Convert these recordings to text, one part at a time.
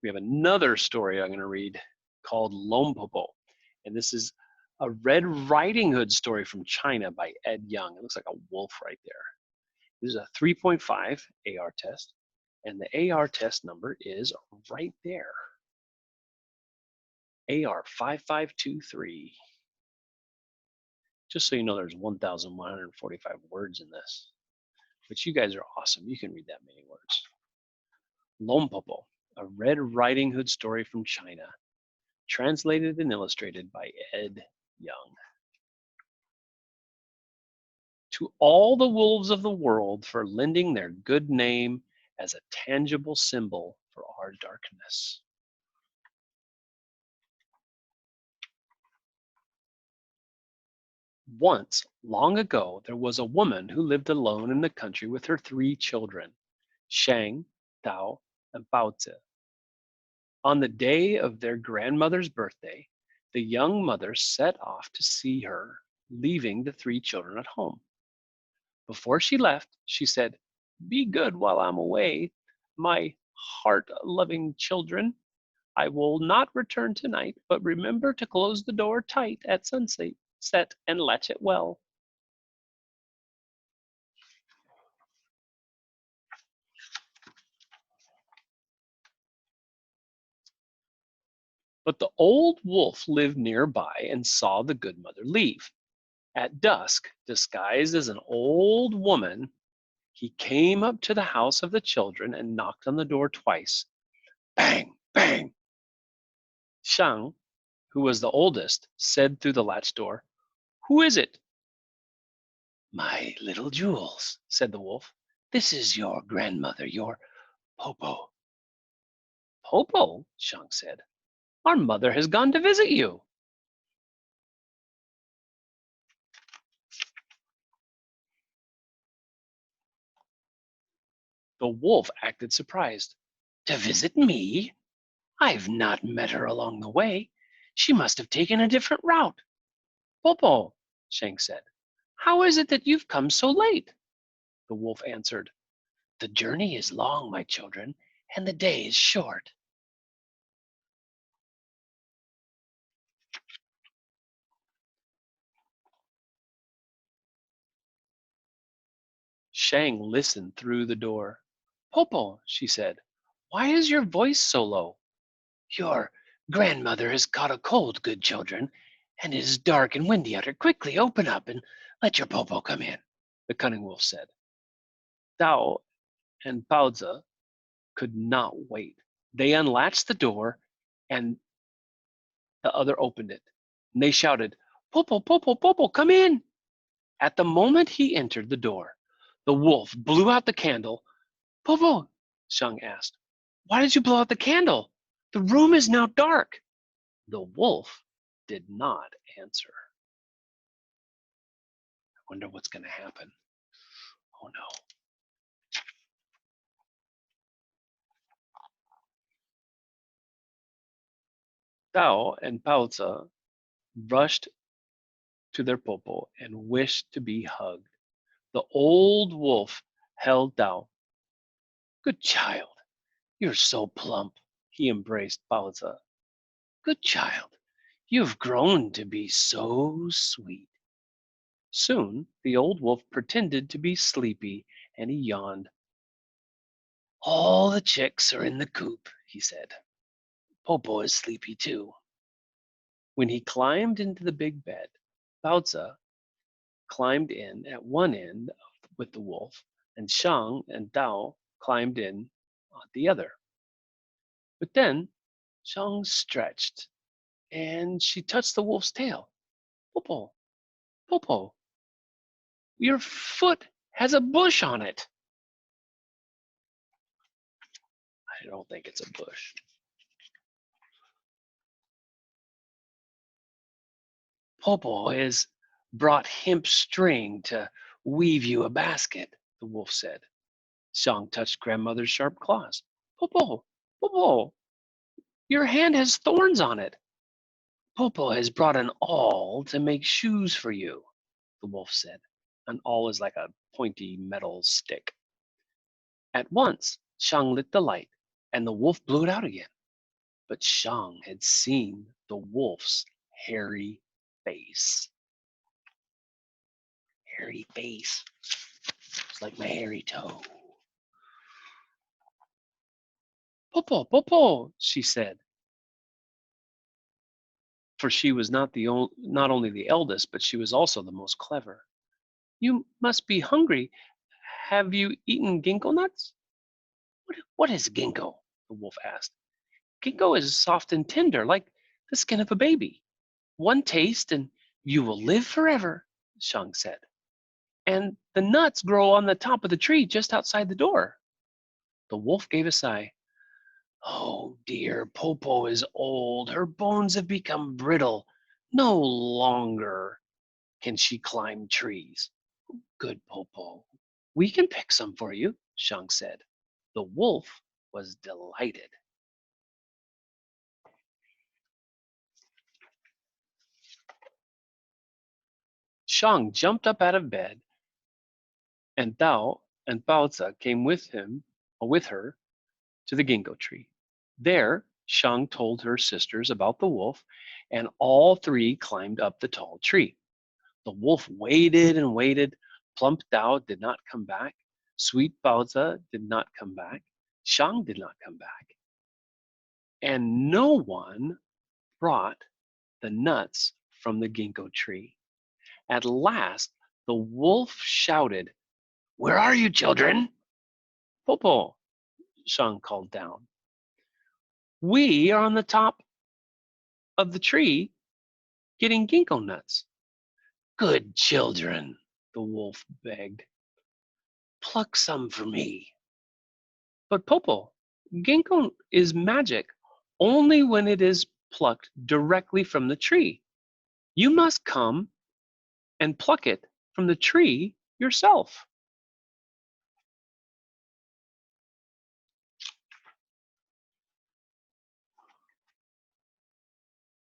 we have another story I'm going to read called LonPoPo. And this is a Red Riding Hood story from China by Ed Young. It looks like a wolf right there. This is a 3.5 AR test, and the AR test number is right there. AR 5523. Just so you know, there's 1,145 words in this. But you guys are awesome. You can read that many words. LonPoPo, a Red Riding Hood story from China, translated and illustrated by Ed Young. To all the wolves of the world for lending their good name as a tangible symbol for our darkness. Once, long ago, there was a woman who lived alone in the country with her 3 children, Shang, Dao, and Baozi. On the day of their grandmother's birthday, the young mother set off to see her, leaving the 3 children at home. Before she left, she said, "Be good while I'm away, my heart-loving children. I will not return tonight, but remember to close the door tight at sunset and latch it well." But the old wolf lived nearby and saw the good mother leave. At dusk, disguised as an old woman, he came up to the house of the children and knocked on the door twice. Bang, bang. Shang, who was the oldest, said through the latch door, "Who is it?" "My little jewels," said the wolf. "This is your grandmother, your Popo." "Popo?" Shang said. "Our mother has gone to visit you." The wolf acted surprised. "To visit me? I've not met her along the way. She must have taken a different route." "Popo," Shang said, "how is it that you've come so late?" The wolf answered, "The journey is long, my children, and the day is short." Shang listened through the door. "Popo," she said, "why is your voice so low?" "Your grandmother has caught a cold, good children, and it is dark and windy out here. Quickly open up and let your Popo come in," the cunning wolf said. Dao and Baozi could not wait. They unlatched the door and the other opened it. And they shouted, "Popo, Popo, Popo, come in." At the moment he entered the door, the wolf blew out the candle. "Popo," Shang asked, "why did you blow out the candle? The room is now dark." The wolf did not answer. I wonder what's going to happen. Oh no. Dao and Baozi rushed to their Popo and wished to be hugged. The old wolf held Dao. "Good child, you're so plump." He embraced Baozi. "Good child, you've grown to be so sweet." Soon the old wolf pretended to be sleepy and he yawned. "All the chicks are in the coop," he said. "Popo is sleepy too." When he climbed into the big bed, Baozi climbed in at one end with the wolf, and Shang and Dao climbed in at the other. But then Shang stretched and she touched the wolf's tail. "Popo, Popo, your foot has a bush on it." I don't think it's a bush. "Popo has brought hemp string to weave you a basket," the wolf said. Shang touched grandmother's sharp claws. "Popo, Popo, your hand has thorns on it." "Popo has brought an awl to make shoes for you," the wolf said. An awl is like a pointy metal stick. At once, Shang lit the light, and the wolf blew it out again. But Shang had seen the wolf's hairy face. Hairy face. It's like my hairy toe. Popo, Popo, she said, for she was not only the eldest, but she was also the most clever. You must be hungry. Have you eaten ginkgo nuts? What is ginkgo? The wolf asked. Ginkgo is soft and tender, like the skin of a baby. One taste and you will live forever, Shang said. And the nuts grow on the top of the tree just outside the door. The wolf gave a sigh. Oh dear, Popo is old. Her bones have become brittle. No longer can she climb trees. Good, Popo. We can pick some for you, Shang said. The wolf was delighted. Shang jumped up out of bed, and Dao and Baozi came with her to the ginkgo tree. There, Shang told her sisters about the wolf, and all three climbed up the tall tree. The wolf waited and waited. Plump Dao did not come back. Sweet Baozi did not come back. Shang did not come back. And no one brought the nuts from the ginkgo tree. At last, the wolf shouted, Where are you, children? Popo, Shang called down. We are on the top of the tree getting ginkgo nuts. Good children, the wolf begged. Pluck some for me. But Popo, ginkgo is magic only when it is plucked directly from the tree. You must come and pluck it from the tree yourself.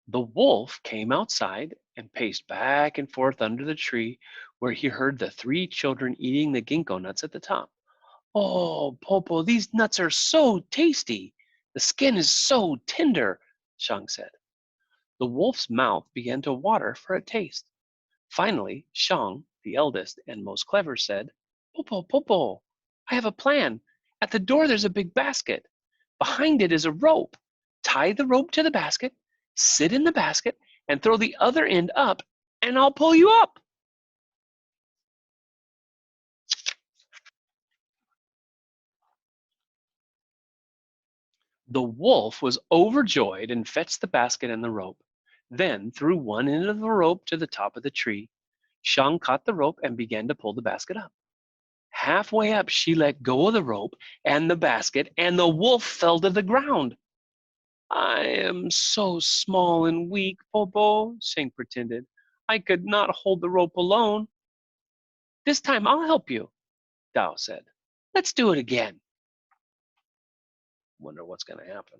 The wolf came outside and paced back and forth under the tree where he heard the three children eating the ginkgo nuts at the top. Oh, Popo, these nuts are so tasty. The skin is so tender, Shang said. The wolf's mouth began to water for a taste. Finally, Shang, the eldest and most clever, said, Popo, Popo, I have a plan. At the door there's a big basket. Behind it is a rope. Tie the rope to the basket, sit in the basket, and throw the other end up, and I'll pull you up. The wolf was overjoyed and fetched the basket and the rope, then threw one end of the rope to the top of the tree. Shang caught the rope and began to pull the basket up. Halfway up, she let go of the rope and the basket, and the wolf fell to the ground. I am so small and weak, Popo, Shang pretended. I could not hold the rope alone. This time I'll help you, Dao said. Let's do it again. Wonder what's going to happen.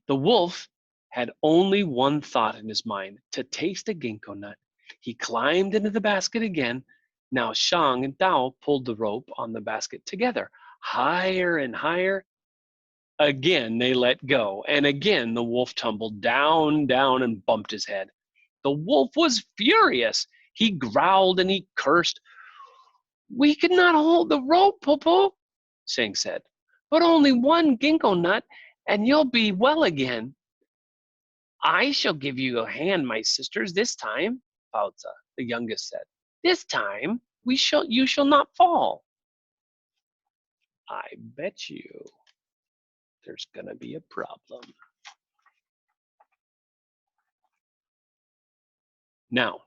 The wolf had only one thought in his mind, to taste a ginkgo nut. He climbed into the basket again. Now Shang and Dao pulled the rope on the basket together, higher and higher. Again they let go, and again the wolf tumbled down, down, and bumped his head. The wolf was furious. He growled and he cursed. We could not hold the rope, Popo, Shang said, but only one ginkgo nut, and you'll be well again. I shall give you a hand, my sisters, this time, Baozi, the youngest, said. This time you shall not fall. I bet you there's gonna be a problem. Now,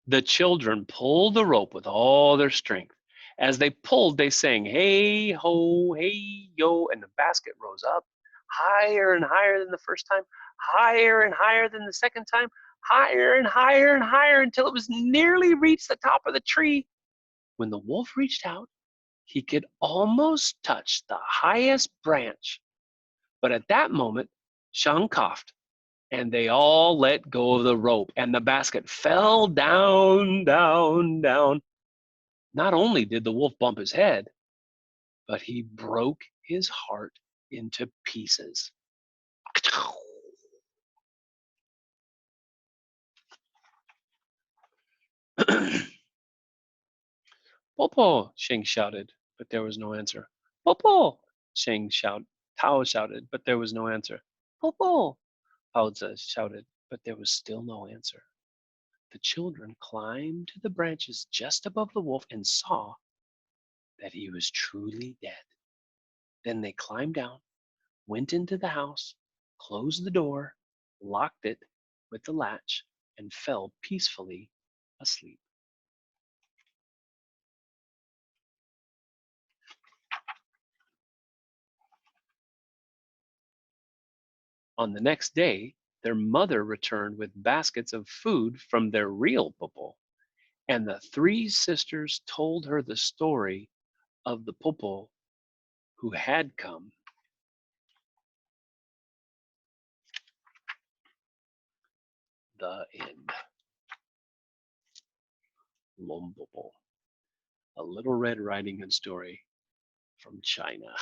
the children pulled the rope with all their strength. As they pulled, they sang, hey ho, hey yo, and the basket rose up higher and higher than the first time, higher and higher than the second time, higher and higher and higher until it was nearly reached the top of the tree. When the wolf reached out, he could almost touch the highest branch. But at that moment, Shang coughed, and they all let go of the rope, and the basket fell down, down, down. Not only did the wolf bump his head, but he broke his heart into pieces. Popo! Sheng shouted, but there was no answer. Popo! Sheng shouted. Tao shouted, but there was no answer. Popo! Baozi shouted, but there was still no answer. The children climbed to the branches just above the wolf and saw that he was truly dead. Then they climbed down, went into the house, closed the door, locked it with the latch, and fell peacefully asleep. On the next day, their mother returned with baskets of food from their real Popo, and the three sisters told her the story of the Popo who had come. The end. LonPoPo, a Little Red Riding Hood story from China.